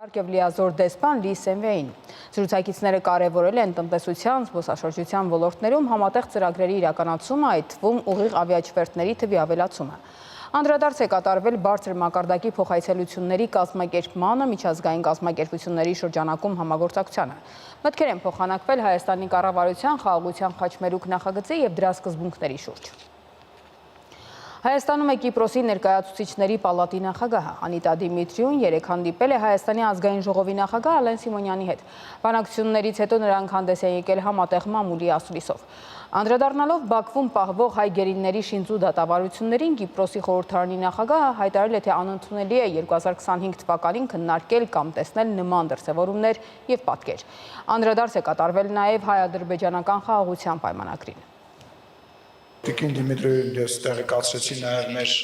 ԵՒ լիազոր դեսպան Լի Սենվեին։ Զրուցակիցները կարևորել են տնտեսության, զբոսաշրջության ոլորտներում համատեղ ծրագրերի իրականացումը, այդ թվում ուղիղ ավիաչվերթների թվի ավելացումը։ Անդրադարձ է կատարվել բարձր մակարդակի փոխայցելությունների կազմակերպմանը, միջազգային կազմակերպությունների շրջանակում համագործակցությանը։ Մտքեր են փոխանակվել Հայաստանի կառավարության խաղաղության խաչմերուկ նախագծի և դրա սկզբունքների շուրջ։ Հայաստանում է Կիպրոսի ներկայացուցիչների պալատի նախագահը Անիտա Դիմիտրիուն երեկ հանդիպել է Հայաստանի ազգային ժողովի նախագահ Ալեն Սիմոնյանի հետ։ Բանակցություններից հետո նրանք հանդես են եկել համատեղ մամուլի ասուլիսով։ Անդրադառնալով Բաքվում պահվող հայ գերիների շինծու դատավարություններին, Կիպրոսի խորհրդարանի նախագահը հայտարարել է, թե անընդունելի է 2025 թվականին քննարկել կամ տեսնել նման դրսևորումներ և պատկեր։ Անդրադարձ է կատարվել նաև հայ-ադրբեջանական խաղաղության պայմանագրին։ Տիկին Դիմիտրիևին ես տեղեկացրեցի նաև մեր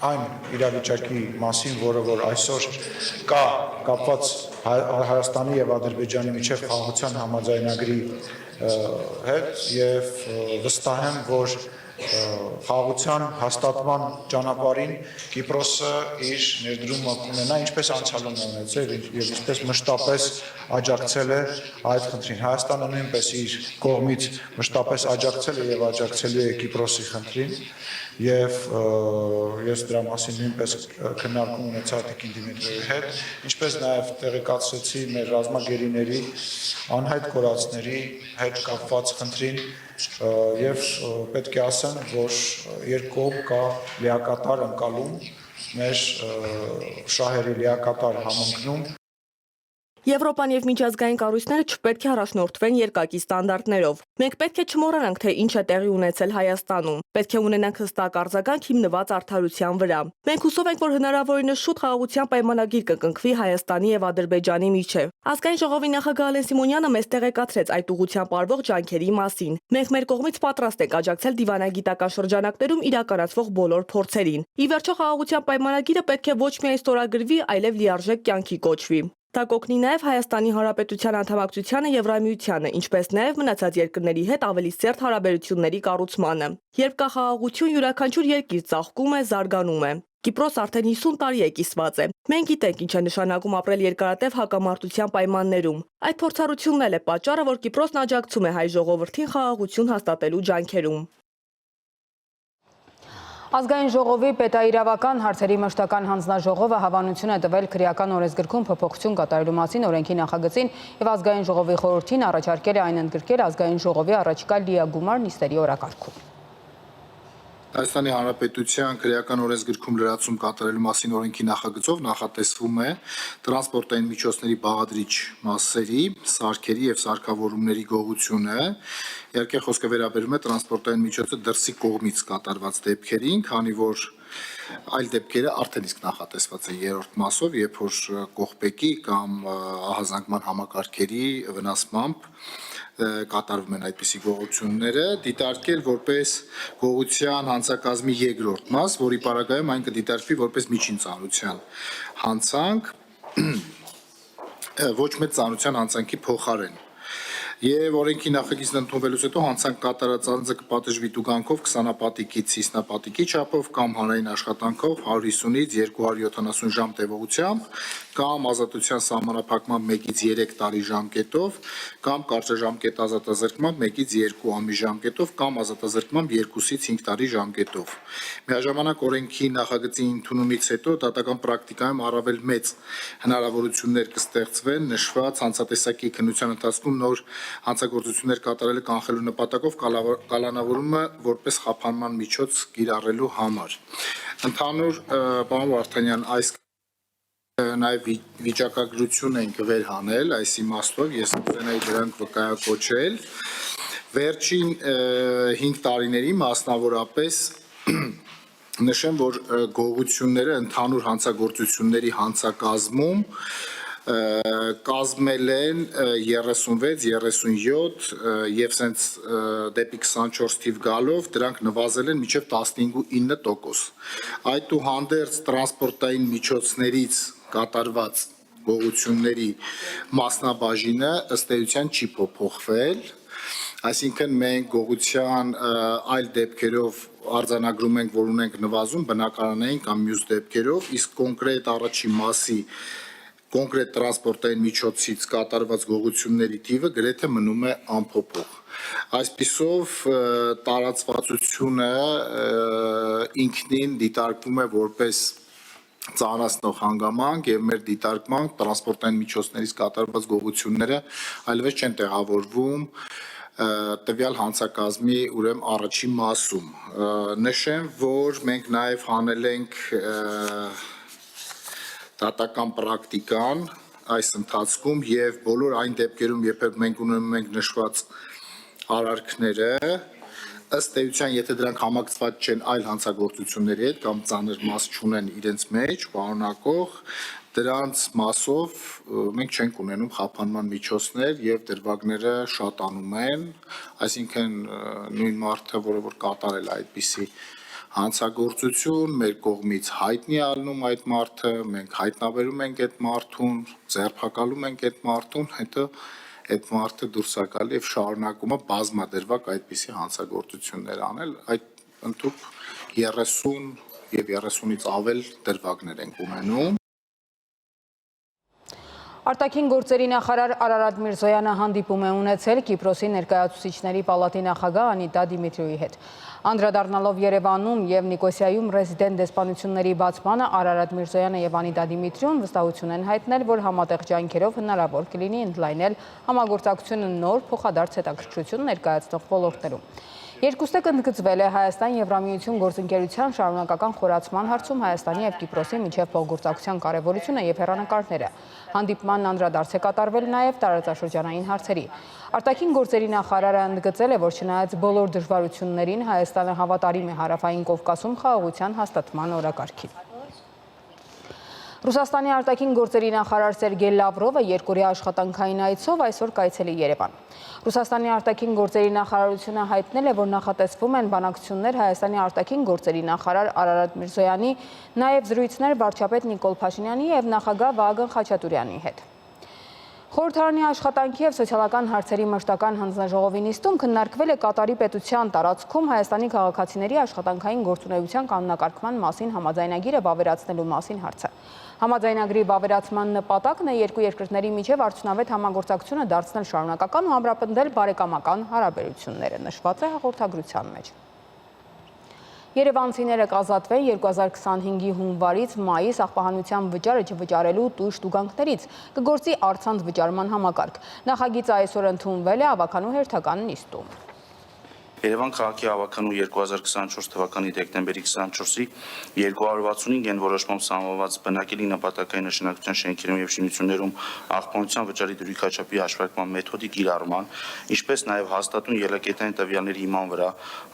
այն իրավիճակի մասին, որը որ այսօր կա կապված Հայաստանի և Ադրբեջանի միջև խաղաղության համաձայնագրի հետ և վստահ եմ, որ խաղաղության հաստատման ճանապարհին Կիպրոսը իր ներդրումը կունենա, ինչպես անցյալում է ունեցել և ինչպես մշտապես աջակցել է այդ խնդրին։ Հայաստանը նույնպես իր կողմից մշտապես աջակցել է և աջակցելու է Կիպրոսի խնդրին և ես դրա մասին նույնպես քննարկում ունեցա տիկին Դիմիտրիևի հետ, ինչպես նաև տեղեկացրեցի մեր ռազմագերիների անհայտ կորածների հետ կապված խնդրին և պետք է ասեմ, որ երկկողմ կա լիակատար ընկալում մեր շահերի լիակատար համընկնում։ Եվրոպան և միջազգային կառույցները չպետք է առաջնորդվեն երկակի ստանդարտներով։ Մենք պետք է չմոռանանք, թե ինչ է տեղի ունեցել Հայաստանում։ Պետք է ունենանք հստակ արձագանք հիմնված արդարության վրա։ Մենք հուսով ենք, որ հնարավորինս շուտ խաղաղության պայմանագիր կկնքվի Հայաստանի և Ադրբեջանի միջև։ Ազգային ժողովի նախագահ Ալեն Սիմոնյանը մեզ տեղեկացրեց այդ ուղղությամբ արվող ջանքերի մասին։ Մենք մեր կողմից պատրաստ ենք աջակցել դիվանագիտական շրջանակներում իրականացվող բոլոր փորձերին։ Ի վերջո խաղաղության պայմանագիրը պետք է ոչ միայն ստորագրվի, այլև լիարժեք կյանքի կոչվի։ Դա կօգնի նաև Հայաստանի Հանրապետության անդամակցությանը Եվրամիությանը, ինչպես նաև մնացած երկրների հետ ավելի սերտ հարաբերությունների կառուցմանը։ Երբ կա խաղաղություն, յուրաքանչյուր երկիր ծաղկում է, զարգանում է։ Կիպրոս արդեն 50 տարի է կիսված է։ Մենք գիտենք ինչ է նշանակում ապրել երկարատև հակամարտության պայմաններում։ Այդ փորձառությունն էլ է պատճառը, որ Կիպրոսն աջակցում է հայ ժողովրդին խաղաղություն հաստատելու ջանքերում։ Ազգային ժողովի պետաիրավական հարցերի մշտական հանձնաժողովը հավանություն է տվել քրեական օրենսգրքում փոփոխություն կատարելու մասին օրենքի նախագծին և ազգային ժողովի խորհրդին առաջարկել է այն ընդգրկել ազգային ժողովի առաջիկա լիագումար նիստերի օրակարգում։ Հայաստանի Հանրապետության քրեական օրենսգրքում լրացում կատարելու մասին օրենքի նախագծով նախատեսվում է տրանսպորտային միջոցների բաղադրիչ մասերի, սարքերի և սարքավորումների գողությունը, իհարկե խոսքը վերաբերում է տրանսպորտային միջոցը դրսի կողմից կատարված դեպքերին, քանի որ այլ դեպքերը արդեն իսկ նախատեսված են երրորդ մասով, երբ որ կողպեկի կամ ահազանգման համակարգերի վնասմամբ կատարվում են այդպիսի գողությունները, դիտարկել որպես գողության հանցակազմի երկրորդ մաս, որի պարագայում այն կդիտարկվի որպես միջին ծանրության հանցանք, ոչ մեծ ծանրության հանցանքի փոխարեն։ Եվ օրենքի նախագիծն ընդունվելուց հետո հանցանք կատարած անձը կպատժվի տուգանքով 20 50 չափով կամ հանրային աշխատանքով 150-ից 270 ժամ տևողությամբ կամ ազատության սահմանափակմամբ 1-ից 3 տարի ժամկետով կամ կարճաժամկետ ազատազրկմամբ 1-ից 2 ամիս ժամկետով կամ ազատազրկմամբ 2-ից 5 տարի ժամկետով։ Միաժամանակ օրենքի նախագծի ընդունումից հետո դատական պրակտիկայում առավել մեծ հնարավորություններ կստեղծվեն նշված հանցատեսակի քննության ընթացքում նոր հանցագործություններ կատարելը կանխելու նպատակով կալանավորումը որպես խափանման միջոց կիրառելու համար։ Ընդհանուր պարոն Վարդանյան, այս նաև վիճակագրություն ենք վերհանել այս իմաստով, ես կուզենայի դրանք վկայակոչել։ Վերջին 5 տարիների մասնավորապես նշեմ, որ գողությունները ընդհանուր հանցագործությունների հանցակազմում կազմել են 36, 37 և սենց դեպի 24 թիվ գալով դրանք նվազել են մինչև 15-9%։ Այդուհանդերձ տրանսպորտային միջոցներից կատարված գողությունների մասնաբաժինը ըստ էության չի փոփոխվել, Այսինքն մենք գողության այլ դեպքերով արձանագրում ենք, որ ունենք նվազում բնակարանային կամ մյուս դեպքերով, իսկ կոնկրետ առաջի մասի կոնկրետ տրանսպորտային միջոցից կատարված գողությունների թիվը գրեթե մնում է անփոփոխ։ Այսպիսով տարածվածությունը ինքնին դիտարկվում է որպես ծանրացնող հանգամանք եւ մեր դիտարկմամբ տրանսպորտային միջոցներից կատարված գողությունները այլևս չեն տեղավորվում տվյալ հանցակազմի ուրեմն առաջի մասում։ Նշեմ, որ մենք նաեւ հանել ենք դատական պրակտիկան այս ընթացքում եւ բոլոր այն դեպքերում, երբ մենք ունենում ենք նշված արարքները, ըստ էության, եթե դրանք համակցված չեն այլ հանցագործությունների հետ կամ ծանր մաս չունեն իրենց մեջ, պարունակող, դրանց մասով մենք չենք ունենում խափանման միջոցներ եւ դրվագները շատանում են, այսինքն նույն մարդը, որը որ կատարել է այդպիսի հանցագործություն, մեր կողմից հայտնի ալնում այդ մարդը, մենք հայտնաբերում ենք այդ մարդուն, ձերբակալում ենք այդ մարդուն, հետո այդ մարդը դուրս է գալի եւ շարունակում է բազմադրվակ այդպիսի հանցագործություններ անել, այդ ընդհանուր 30 եւ 30-ից ավել դրվագներ ենք ունենում։ Արտաքին գործերի նախարար Արարատ Միրզոյանը հանդիպում է ունեցել Կիպրոսի ներկայացուցիչների պալատի նախագահ Անիտա Դիմիտրիուի հետ։ Անդրադառնալով Երևանում եւ Նիկոսիայում ռեզիդենտ դեսպանությունների բացմանը Արարատ Միրզոյանը եւ Անիտա Դիմիտրիուն վստահություն են հայտնել, որ համատեղ ջանքերով հնարավոր կլինի ընդլայնել համագործակցությունը նոր փոխադարձ հետաքրքրություն ներկայացնող ոլորտներում։ Երկուստեք ընդգծվել է Հայաստան-Եվրամիություն գործընկերության շարունակական խորացման հարցում Հայաստանի եւ Կիպրոսի միջև փոխգործակցության կարեւորությունը եւ հեռանկարները։ Հանդիպմանն անդրադարձ է կատարվել նաեւ տարածաշրջանային հարցերի։ Արտաքին գործերի նախարարը ընդգծել է, որ չնայած բոլոր դժվարություններին Հայաստանը հավատարիմ է Հարավային Կովկասում խաղաղության հաստատման օրակարգին։ Ռուսաստանի արտաքին գործերի նախարար Սերգեյ Լավրովը երկօրյա աշխատանքային այցով այսօր կայցելի Երևան։ Ռուսաստանի արտաքին գործերի նախարարությունը հայտնել է, որ նախատեսվում են բանակցություններ Հայաստանի արտաքին գործերի նախարար Արարատ Միրզոյանի, նաև զրույցներ վարչապետ Նիկոլ Փաշինյանի եւ նախագահ Վահագն Խաչատուրյանի հետ։ Խորհրդարանի աշխատանքի եւ սոցիալական հարցերի մշտական հանձնաժողովի նիստում քննարկվել է Կատարի պետության տարածքում Հայաստանի քաղաքացիների աշխատանքային գործունեության կանոնակարգման մասին համաձայնագիրը վավերացնելու մասին հարցը։ Համաձայնագրի վավերացման նպատակն է երկու երկրների միջև արդյունավետ համագործակցությունը դարձնել շարունակական ու ամրապնդել բարեկամական հարաբերությունները, նշված է հաղորդագրության մեջ։ Երևանցիները կազատվեն 2025-ի հունվարից մայիս աղբահանության վճարը չվճարելու տույժ տուգանքներից, կգործի առցանց վճարման համակարգ։ Նախագիծը այսօր ընդունվել է ավականու հերթական նիստում։ Երևան քաղաքի ավականու 2024 թվականի դեկտեմբերի 24-ի 265 են որոշմամբ սահմանված բնակելի նպատակային նշանակության շենքերում եւ շինություններում աղբանության վճարի դրույքաչափի հաշվարկման մեթոդի կիրառման, ինչպես նաեւ հաստատուն ելակետային տվյալների հիման վրա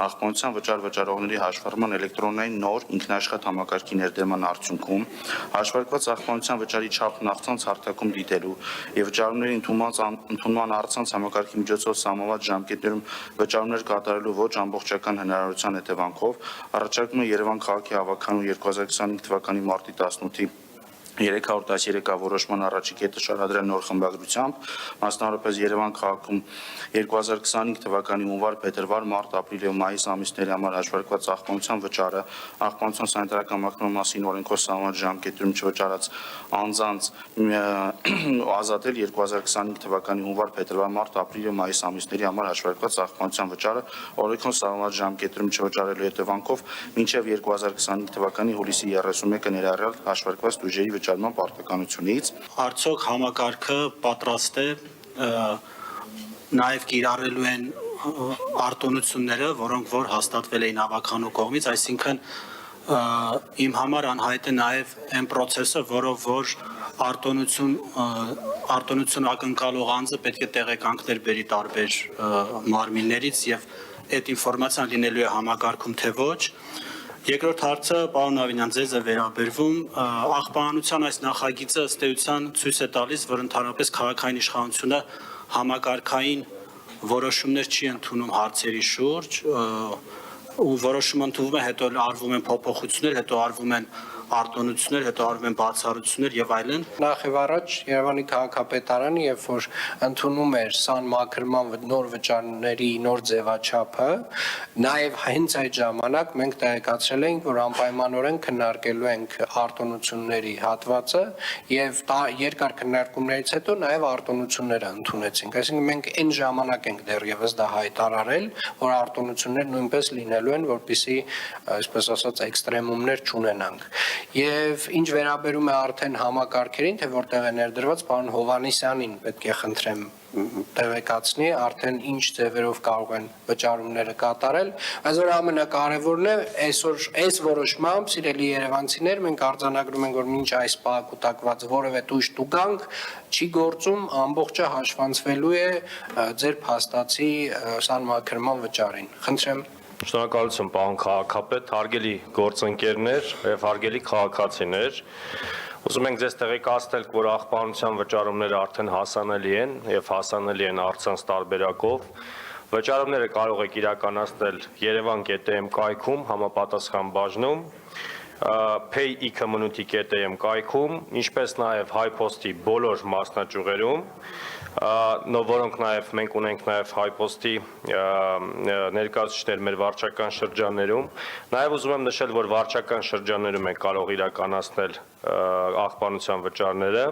աղբանության վճարողների հաշվառման էլեկտրոնային նոր ինքնաշխատ համակարգի ներդրման արդյունքում հաշվարկված աղբանության վճարի չափն առցանց հարթակում դիտելու եւ վճարումների ընդունման առցանց համակարգի միջոցով սահմանված ժամկետներում վճարումներ կատարելու ոչ ամբողջական հնարավորության հետևանքով առաջարկում է Երևան քաղաքի ավականու 2025 թվականի մարտի 18-ի 313 որոշման առաջի կետը շարադրել նոր խմբագրությամբ, մասնավորապես Երևան քաղաքում 2025 թվականի հունվար, փետրվար, մարտ, ապրիլ եւ մայիս ամիսների համար հաշվարկված աղբանության վճարը, աղբանության սանիտարական մաքրման մասին օրենքով սահմանված ժամկետում չվճարած անձանց ազատել 2025 թվականի հունվար, փետրվար, մարտ, ապրիլ եւ մայիս ամիսների համար հաշվարկված աղբանության վճարը օրենքով սահմանված ժամկետում չվճարելու հետևանքով մինչեւ 2025 թվականի հուլիսի 31-ը ներառյալ հաշվարկված տույժերի վճարման պարտականությունից։ Արդյոք համակարգը պատրաստ է նաև կիրառելու են արտոնությունները, որոնք որ հաստատվել էին ավականու կողմից, այսինքն իմ համար անհայտ է նաև այն process-ը, որով որ արտոնություն ակնկալող անձը պետք է տեղեկանքներ բերի տարբեր մարմիններից եւ այդ ինֆորմացիան լինելու է համակարգում թե ոչ։ Երկրորդ հարցը, պարոն Ավինյան, ձեզ է վերաբերվում, աղբահանության այս նախագիծը ըստ էության ցույց է տալիս, որ ընդհանրապես քաղաքային իշխանությունը համակարգային որոշումներ չի ընդունում հարցերի շուրջ, ու որոշում ընդունվում է, հետո արվում են փոփոխություններ, հետո արվում են արտոնություններ, հետո արվում են բացառություններ եւ այլն։ Նախ եւ առաջ Երևանի քաղաքապետարանը, երբ որ ընդունում էր սանմաքրման նոր վճարների նոր ձևաչափը, նաեւ հենց այդ ժամանակ մենք տեղեկացրել էինք, որ անպայմանորեն քննարկելու ենք արտոնությունների հատվածը եւ երկար քննարկումներից հետո նաեւ արտոնությունները ընդունեցինք։ Այսինքն մենք այն ժամանակ ենք դեռևս դա հայտարարել, որ արտոնություններ նույնպես լինելու են, որպեսզի, այսպես ասած, էքստրեմումներ չունենանք։ Եվ ինչ վերաբերում է արդեն համակարգերին, թե որտեղ է ներդրված, պարոն Հովհաննիսյանին պետք է խնդրեմ տեղեկացնի արդեն ինչ ձևերով կարող են վճարումները կատարել, բայց որ ամենակարևորն է այսօր այս որոշմամբ սիրելի երևանցիներ մենք արձանագրում ենք, որ մինչ այս պահ կուտակված որևէ տույժ տուգանք չի գործում, ամբողջը հաշվանցվելու է ձեր փաստացի սանմաքրման վճարին։ Խնդրեմ։ Շնորհակալություն, պարոն քաղաքապետ, հարգելի գործընկերներ եւ հարգելի քաղաքացիներ։ Ուզում ենք ձեզ տեղեկացնել, որ աղբանության վճարումները արդեն հասանելի են եւ հասանելի են առցանց տարբերակով։ Վճարումները կարող եք իրականացնել Yerevan.am կայքում համապատասխան բաժնում, pay-community.am կայքում, ինչպես նաեւ HiPost-ի բոլոր մասնաճյուղերում, որոնք նաև մենք ունենք նաև HiPost-ի ներկայացուցիչներ մեր վարչական շրջաններում, նաև ուզում եմ նշել, որ վարչական շրջաններում ենք կարող իրականացնել աղբանության վճարները,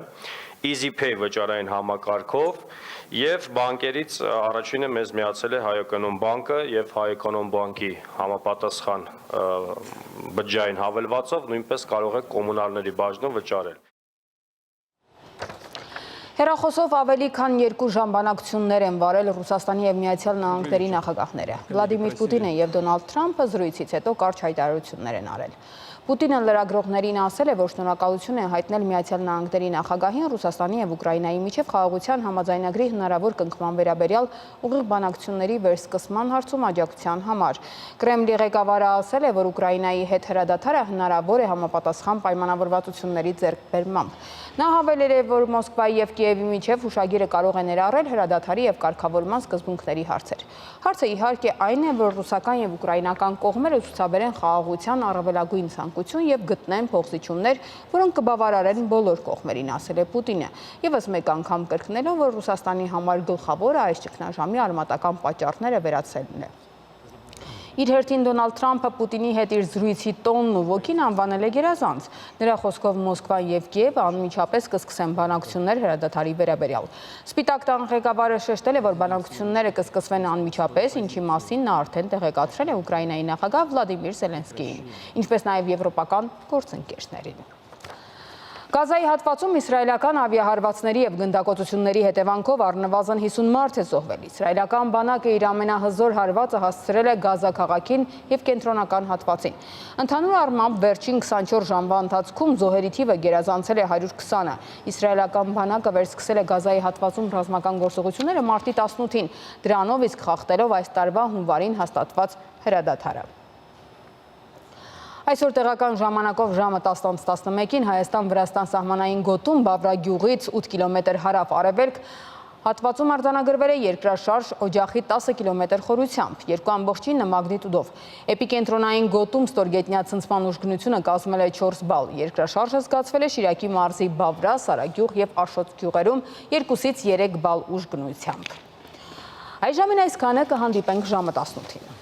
EasyPay վճարային համակարգով եւ բանկերից առաջինը մեզ միացել է Հայ-Էկոնոմ բանկը եւ Հայ-Էկոնոմ բանկի համապատասխան բջջային հավելվածով նույնպես կարող եք կոմունալների բաժնում վճարել։ Հեռախոսով ավելի քան 2 ժամ բանակցություններ են վարել Ռուսաստանի եւ Միացյալ Նահանգների նախագահները։ Վլադիմիր Պուտինը եւ Դոնալդ Թրամփը զրույցից հետո կարճ հայտարարություններ են արել։ Պուտինը լրագրողներին ասել է, որ շնորհակալություն է հայտնել Միացյալ Նահանգների նախագահին Ռուսաստանի եւ Ուկրաինայի միջև խաղաղության համաձայնագրի հնարավոր կնքման վերաբերյալ ուղիղ բանակցությունների վերսկսման հարցում աջակցության համար։ Կրեմլի ղեկավարը ասել է, որ Ուկրաինայի հետ հրադադարը հնարավոր է համապատասխան պայմանավորվածությունների ձեռքբերմամբ։ Նա հավելել է, որ Մոսկվայի եւ Կիևի միջև հուշագիրը կարող է ներառել հրադադարի եւ կարգավորման սկզբունքների հարցեր։ Հարցը իհարկե այն է, որ ռուսական եւ ուկրաինական կողմերը ցուցաբերեն խաղաղության առավելագույն ցանկություն եւ գտնեն փոխզիջումներ, որոնք կբավարարեն բոլոր կողմերին, ասել է Պուտինը, եւս մեկ անգամ կրկնելով, որ Ռուսաստանի համար գլխավորը այս ճգնաժամի արմատական պատճառները վերացնելն է։ Իր հերթին Դոնալդ Թրամփը Պուտինի հետ իր զրույցի տոնն ու ոգին անվանել է գերազանց։ Նրա խոսքով Մոսկվան եւ Կիևը անմիջապես կսկսեն բանակցություններ հրադադարի վերաբերյալ։ Սպիտակ տան ղեկավարը շեշտել է, որ բանակցությունները կսկսվեն անմիջապես, ինչի մասին նա արդեն տեղեկացրել է Ուկրաինայի նախագահ Վլադիմիր Զելենսկիին, ինչպես նաեւ եվրոպական գործընկերներին։ Գազայի հատվածում իսրայելական ավիահարվածների եւ գնդակոծությունների հետևանքով առնվազն 50 մարդ է զոհվել։ Իսրայելական բանակը իր ամենահզոր հարվածը հասցրել է Գազա քաղաքին եւ կենտրոնական հատվածին։ Ընդհանուր առմամբ վերջին 24 ժամվա ընթացքում զոհերի թիվը գերազանցել է 120-ը։ Իսրայելական բանակը վերսկսել է Գազայի հատվածում ռազմական գործողությունները մարտի 18-ին, դրանով իսկ խախտելով այս տարվա հունվարին հաստատված հրադադարը։ Այսօր տեղական ժամանակով ժամը 10:11-ին Հայաստան-Վրաստան սահմանային գոտում Բավրագյուղից 8 կիլոմետր հարավ-արևելք հատվածում արձանագրվել է երկրաշարժ օջախի 10 կիլոմետր խորությամբ, 2.9 մագնիտուդով։ Էպիկենտրոնային գոտում ստորգետնյա ցնցման ուժգնությունը կազմել է 4 բալ։ Երկրաշարժը զգացվել է Շիրակի մարզի Բավրա, Սարագյուղ եւ Աշոտ գյուղերում 2-ից 3 բալ ուժգնությամբ։ Այժմին այսքանը, կհանդիպենք ժամը 18-ին։